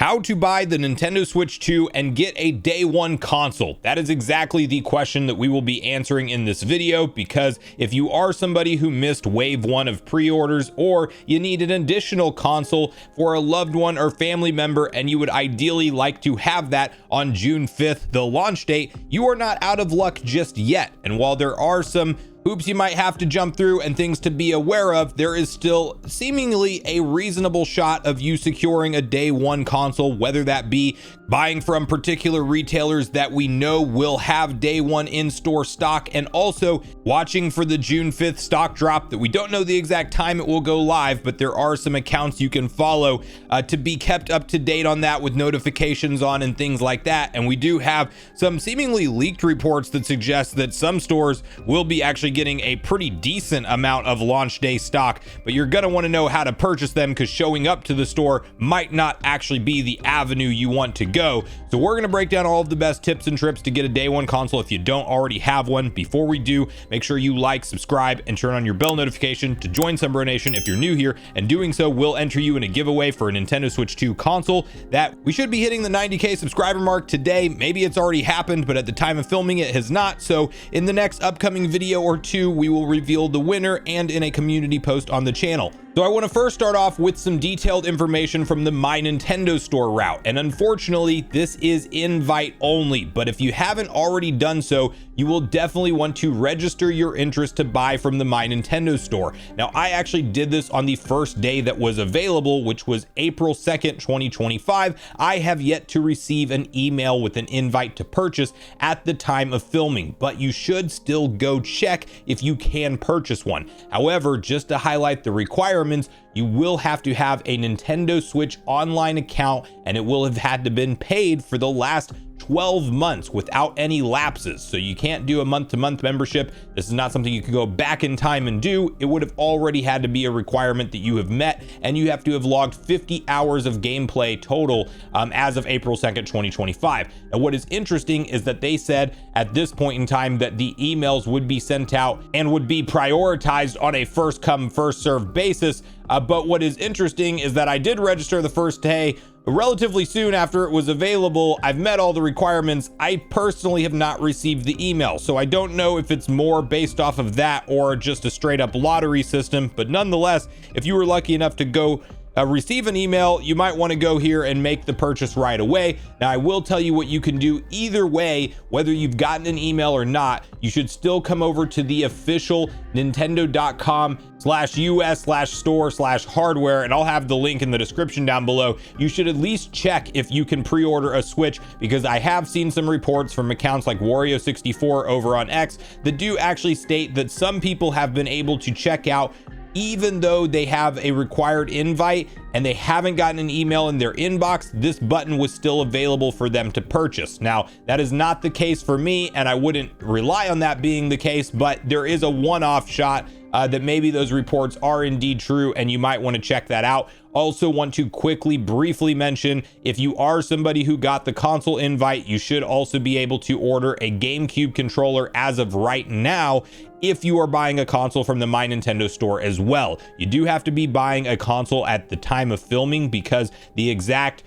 How to buy the Nintendo Switch 2 and get a day one console. That is exactly the question that we will be answering in this video, because if you are somebody who missed wave one of pre-orders, or you need an additional console for a loved one or family member and you would ideally like to have that on June 5th, the launch date, you are not out of luck just yet. And while there are some hoops you might have to jump through and things to be aware of, there is still seemingly a reasonable shot of you securing a day one console, whether that be buying from particular retailers that we know will have day one in-store stock, and also watching for the June 5th stock drop that we don't know the exact time it will go live, but there are some accounts you can follow to be kept up to date on that with notifications on and things like that. And we do have some seemingly leaked reports that suggest that some stores will be actually getting a pretty decent amount of launch day stock, but you're gonna want to know how to purchase them, because showing up to the store might not actually be the avenue you want to go. So we're gonna break down all of the best tips and trips to get a day one console if you don't already have one. Before we do, make sure you like, subscribe, and turn on your bell notification to join Sunbro Nation if you're new here, and doing so will enter you in a giveaway for a Nintendo Switch 2 console that we should be hitting the 90k subscriber mark today. Maybe it's already happened, but at the time of filming it has not. So in the next upcoming video or two, we will reveal the winner and in a community post on the channel. So I want to first start off with some detailed information from the MyNintendo Store route. And unfortunately, this is invite only, but if you haven't already done so, you will definitely want to register your interest to buy from the MyNintendo Store. Now, I actually did this on the first day that was available, which was April 2nd, 2025. I have yet to receive an email with an invite to purchase at the time of filming, but you should still go check if you can purchase one. However, just to highlight the requirements, you will have to have a Nintendo Switch online account, and it will have had to been paid for the last 12 months without any lapses. So you can't do a month-to-month membership. This is not something you can go back in time and do. It would have already had to be a requirement that you have met, and you have to have logged 50 hours of gameplay total as of April 2nd, 2025. Now, what is interesting is that they said at this point in time that the emails would be sent out and would be prioritized on a first come, first served basis. But what is interesting is that I did register the first day relatively soon after it was available. I've met all the requirements. I personally have not received the email, so I don't know if it's more based off of that or just a straight up lottery system. But nonetheless, if you were lucky enough to go receive an email, you might want to go here and make the purchase right away. Now, I will tell you what you can do either way, whether you've gotten an email or not. You should still come over to the official nintendo.com/us/store/hardware, and I'll have the link in the description down below. You should at least check if you can pre-order a Switch, because I have seen some reports from accounts like Wario64 over on X that do actually state that some people have been able to check out even though they have a required invite and they haven't gotten an email in their inbox. This button was still available for them to purchase. Now, that is not the case for me, and I wouldn't rely on that being the case, but there is a one-off shot that maybe those reports are indeed true, and you might want to check that out. Also want to quickly, briefly mention, if you are somebody who got the console invite, you should also be able to order a GameCube controller as of right now if you are buying a console from the MyNintendo Store as well. You do have to be buying a console at the time of filming, because the exact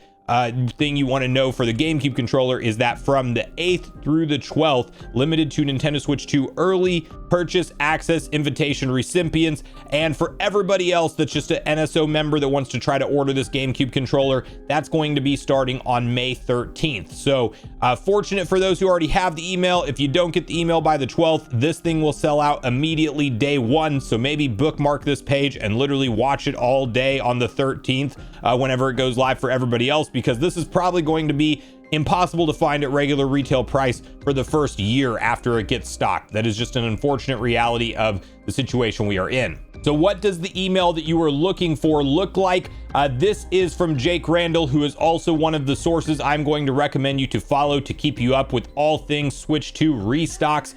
thing you want to know for the GameCube controller is that from the 8th through the 12th, limited to Nintendo Switch 2 early purchase access invitation recipients, and for everybody else that's just an NSO member that wants to try to order this GameCube controller, that's going to be starting on May 13th. So fortunate for those who already have the email. If you don't get the email by the 12th, this thing will sell out immediately day one. So maybe bookmark this page and literally watch it all day on the 13th whenever it goes live for everybody else, because this is probably going to be impossible to find at regular retail price for the first year after it gets stocked. That is just an unfortunate reality of the situation we are in. So what does the email that you are looking for look like? This is from Jake Randall, who is also one of the sources I'm going to recommend you to follow to keep you up with all things Switch 2 restocks.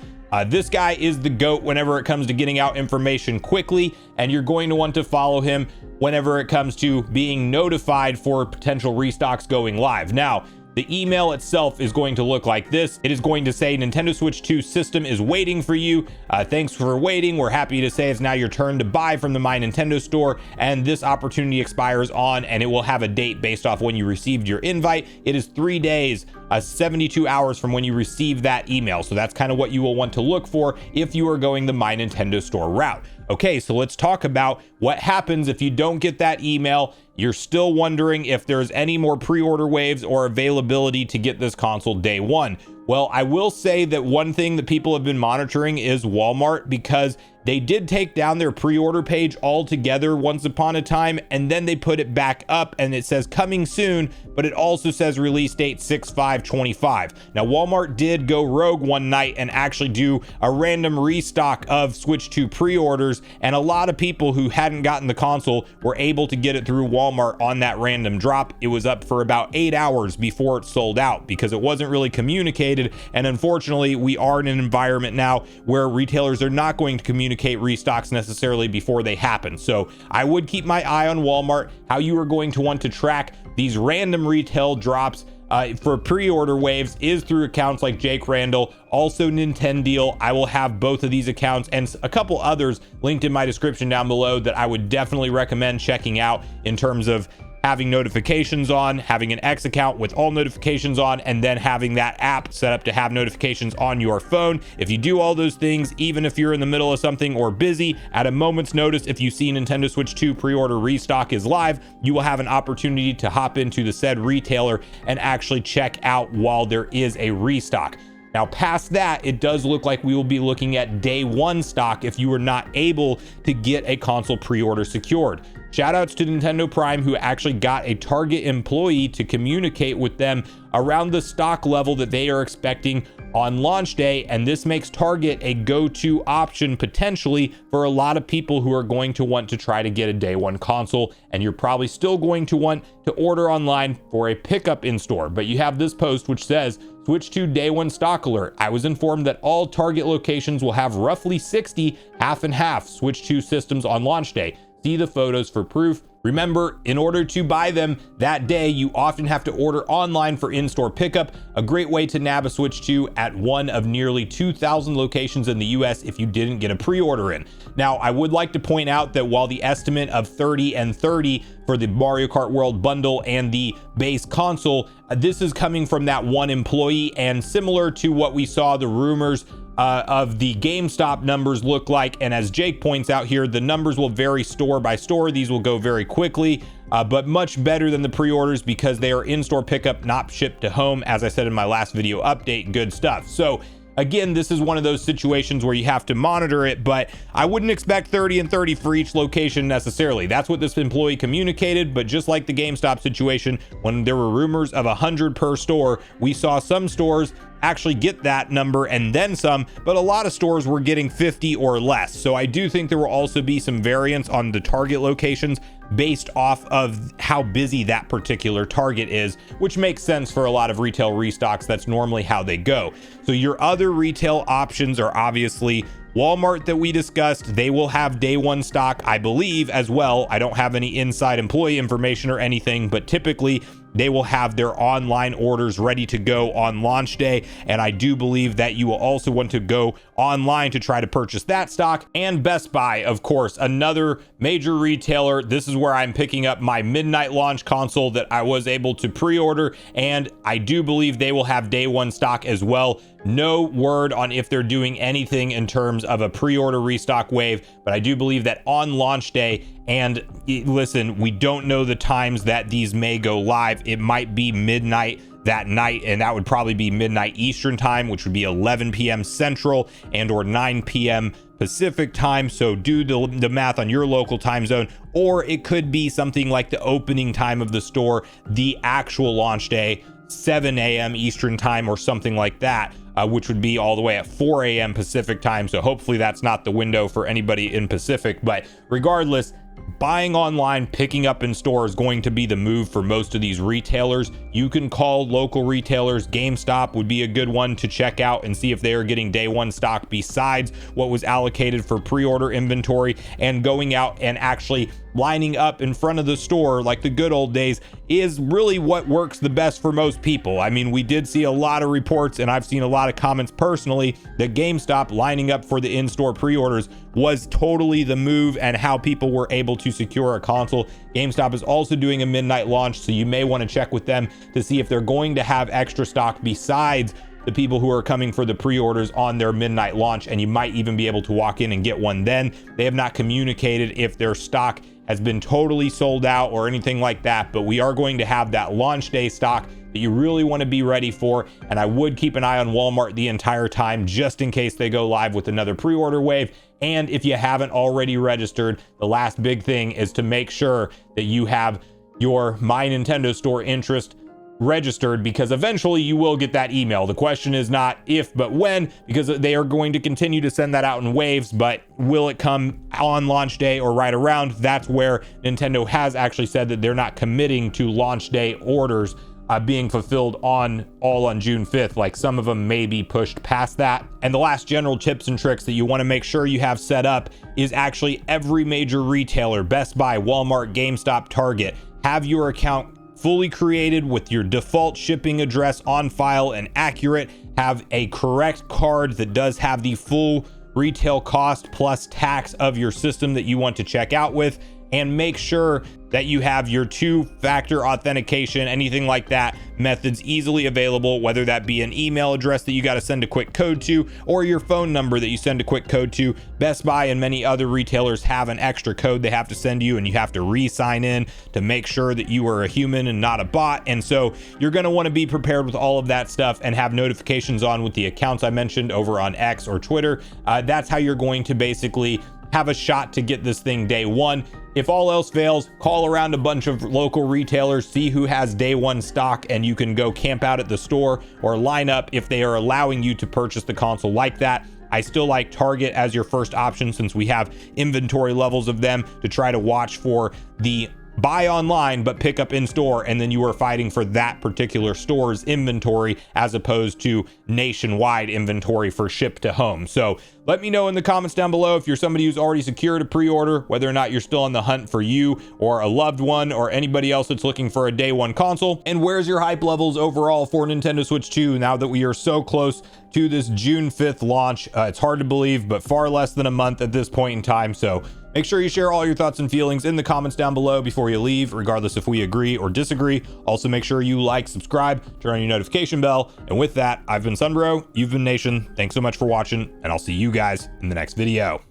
This guy is the GOAT whenever it comes to getting out information quickly, and you're going to want to follow him whenever it comes to being notified for potential restocks going live. Now, The email itself is going to look like this. It is going to say Nintendo Switch 2 system is waiting for you. Thanks for waiting. We're happy to say it's now your turn to buy from the MyNintendo Store, and this opportunity expires on, and it will have a date based off when you received your invite. It is 3 days, 72 hours from when you receive that email. So that's kind of what you will want to look for if you are going the MyNintendo Store route. Okay, so let's talk about what happens if you don't get that email. You're still wondering if there's any more pre-order waves or availability to get this console day one. Well, I will say that one thing that people have been monitoring is Walmart, because they did take down their pre-order page altogether once upon a time, and then they put it back up and it says coming soon, but it also says release date 6/5/25. Now, Walmart did go rogue one night and actually do a random restock of Switch 2 pre-orders, and a lot of people who hadn't gotten the console were able to get it through Walmart on that random drop. It was up for about 8 hours before it sold out because it wasn't really communicated, and unfortunately, we are in an environment now where retailers are not going to communicate restocks necessarily before they happen. So I would keep my eye on Walmart. How you are going to want to track these random retail drops for pre-order waves is through accounts like Jake Randall, also Nintendo. I will have both of these accounts and a couple others linked in my description down below that I would definitely recommend checking out in terms of having notifications on, having an X account with all notifications on, and then having that app set up to have notifications on your phone. If you do all those things, even if you're in the middle of something or busy, at a moment's notice, if you see Nintendo Switch 2 pre-order restock is live, you will have an opportunity to hop into the said retailer and actually check out while there is a restock. Now, past that, it does look like we will be looking at day one stock if you are not able to get a console pre-order secured. Shout outs to Nintendo Prime, who actually got a Target employee to communicate with them around the stock level that they are expecting on launch day, and this makes Target a go-to option potentially for a lot of people who are going to want to try to get a day one console, and you're probably still going to want to order online for a pickup in store. But you have this post which says, Switch 2 day one stock alert. I was informed that all Target locations will have roughly 60 half and half Switch 2 systems on launch day. See the photos for proof. Remember, in order to buy them that day, you often have to order online for in-store pickup, a great way to nab a Switch 2 at one of nearly 2,000 locations in the US if you didn't get a pre-order in. Now, I would like to point out that while the estimate of 30 and 30 for the Mario Kart World bundle and the base console, this is coming from that one employee, and similar to what we saw the rumors of the GameStop numbers look like. And as Jake points out here, the numbers will vary store by store. These will go very quickly, but much better than the pre-orders because they are in-store pickup, not shipped to home. As I said in my last video update, good stuff. So again, this is one of those situations where you have to monitor it, but I wouldn't expect 30 and 30 for each location necessarily. That's what this employee communicated, but just like the GameStop situation, when there were rumors of 100 per store, we saw some stores actually get that number and then some, but a lot of stores were getting 50 or less. So I do think there will also be some variance on the Target locations based off of how busy that particular Target is, which makes sense for a lot of retail restocks. That's normally how they go. So your other retail options are obviously Walmart that we discussed. They will have day one stock, I believe, as well. I don't have any inside employee information or anything, but typically they will have their online orders ready to go on launch day. And I do believe that you will also want to go online to try to purchase that stock. And Best Buy, of course, another major retailer. This is where I'm picking up my midnight launch console that I was able to pre-order, and I do believe they will have day one stock as well. No word on if they're doing anything in terms of a pre-order restock wave, but I do believe that on launch day, and listen, we don't know the times that these may go live. It might be midnight that night, and that would probably be midnight Eastern time, which would be 11 p.m. Central and or 9 p.m. Pacific time. So do the math on your local time zone, or it could be something like the opening time of the store, the actual launch day, 7 a.m. Eastern time or something like that, which would be all the way at 4 a.m. Pacific time. So hopefully that's not the window for anybody in Pacific, but regardless, buying online, picking up in store is going to be the move for most of these retailers. You can call local retailers. GameStop would be a good one to check out and see if they are getting day one stock besides what was allocated for pre-order inventory, and going out and actually lining up in front of the store like the good old days is really what works the best for most people. I mean, we did see a lot of reports, and I've seen a lot of comments personally, that GameStop lining up for the in-store pre-orders was totally the move and how people were able to secure a console. GameStop is also doing a midnight launch, so you may want to check with them to see if they're going to have extra stock besides the people who are coming for the pre-orders on their midnight launch, and you might even be able to walk in and get one then. They have not communicated if their stock has been totally sold out or anything like that, but we are going to have that launch day stock that you really want to be ready for. And I would keep an eye on Walmart the entire time, just in case they go live with another pre-order wave. And if you haven't already registered, the last big thing is to make sure that you have your MyNintendo Store interest registered, because eventually you will get that email. The question is not if, but when, because they are going to continue to send that out in waves. But will it come on launch day or right around? That's where Nintendo has actually said that they're not committing to launch day orders being fulfilled all on June 5th. Like, some of them may be pushed past that. And the last general tips and tricks that you want to make sure you have set up is actually every major retailer, Best Buy, Walmart, GameStop, Target, have your account fully created with your default shipping address on file and accurate. Have a correct card that does have the full retail cost plus tax of your system that you want to check out with, and make sure that you have your two-factor authentication, anything like that, methods easily available, whether that be an email address that you got to send a quick code to, or your phone number that you send a quick code to. Best Buy and many other retailers have an extra code they have to send you, and you have to re-sign in to make sure that you are a human and not a bot. And so you're going to want to be prepared with all of that stuff and have notifications on with the accounts I mentioned over on X or Twitter. That's how you're going to basically have a shot to get this thing day one. If all else fails, call around a bunch of local retailers, see who has day one stock, and you can go camp out at the store or line up if they are allowing you to purchase the console like that. I still like Target as your first option, since we have inventory levels of them to try to watch for the buy online but pick up in store, and then you are fighting for that particular store's inventory as opposed to nationwide inventory for ship to home. So let me know in the comments down below if you're somebody who's already secured a pre-order, whether or not you're still on the hunt for you or a loved one or anybody else that's looking for a day one console, and where's your hype levels overall for Nintendo Switch 2 now that we are so close to this June 5th launch. It's hard to believe, but far less than a month at this point in time. So make sure you share all your thoughts and feelings in the comments down below before you leave, regardless if we agree or disagree. Also, make sure you like, subscribe, turn on your notification bell. And with that, I've been Sunbro, you've been Nation. Thanks so much for watching, and I'll see you guys in the next video.